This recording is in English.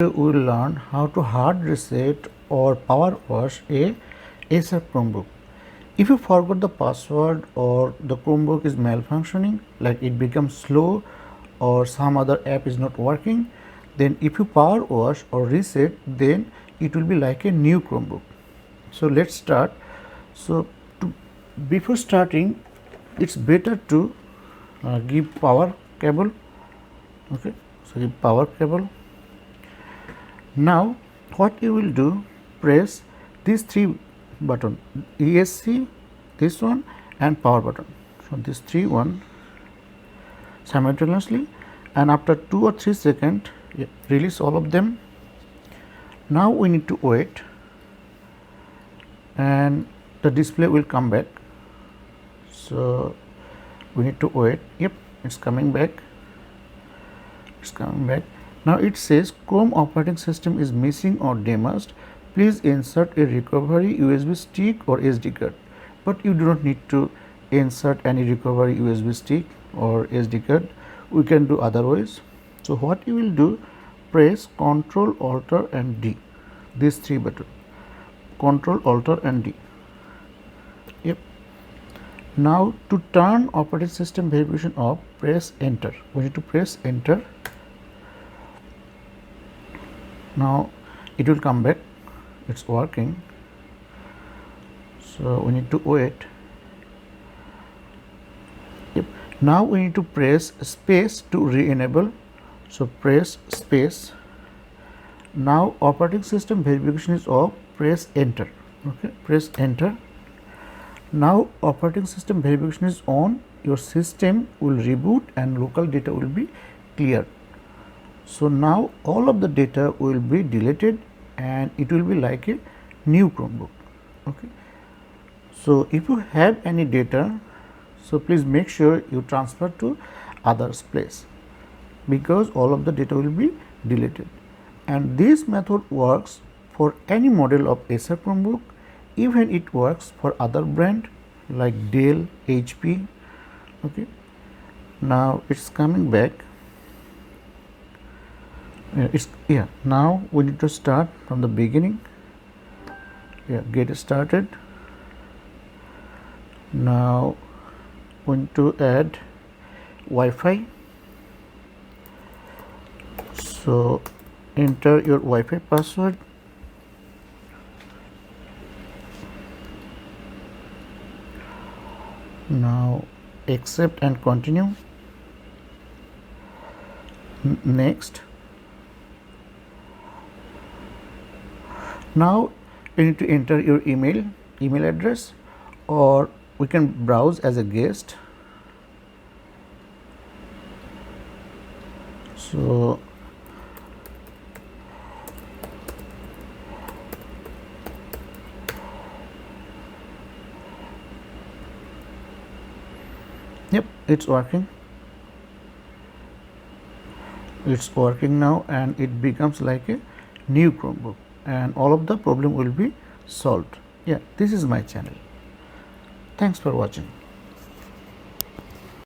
We will learn how to hard reset or power wash a Acer Chromebook. If you forgot the password or the Chromebook is malfunctioning, like it becomes slow or some other app is not working, then if you power wash or reset, then it will be like a new Chromebook. So let's start. Before starting, it's better to give power cable. Okay, so give power cable. Now what you will do, press these three button, ESC, this one and power button. So these three simultaneously, and after 2 or 3 seconds release all of them. Now we need to wait and the display will come back. So we need to wait. Yep, it's coming back. Now it says Chrome operating system is missing or damaged. Please insert a recovery USB stick or SD card. But you do not need to insert any recovery USB stick or SD card. We can do otherwise. So what you will do, press Ctrl, Alt and D. These three buttons. Ctrl, Alt and D. Yep. Now to turn operating system verification off, press Enter. We need to press Enter. Now it will come back. It's working. So we need to wait. Yep. Now we need to press space to re-enable. So press space. Now operating system verification is off. Press Enter. Okay, press Enter. Now operating system verification is on. Your system will reboot and local data will be cleared. So now all of the data will be deleted and it will be like a new Chromebook. Okay. So if you have any data, so please make sure you transfer to others place, because all of the data will be deleted. And this method works for any model of Acer Chromebook. Even it works for other brand like Dell, HP. Okay. Now it's coming back. Now we need to start from the beginning. Get started. Now we need to add Wi-Fi. So enter your Wi-Fi password. Now accept and continue. Next. Now you need to enter your email address, or we can browse as a guest. So yep, it's working now, and it becomes like a new Chromebook, and all of the problem will be solved. This is my channel. Thanks for watching.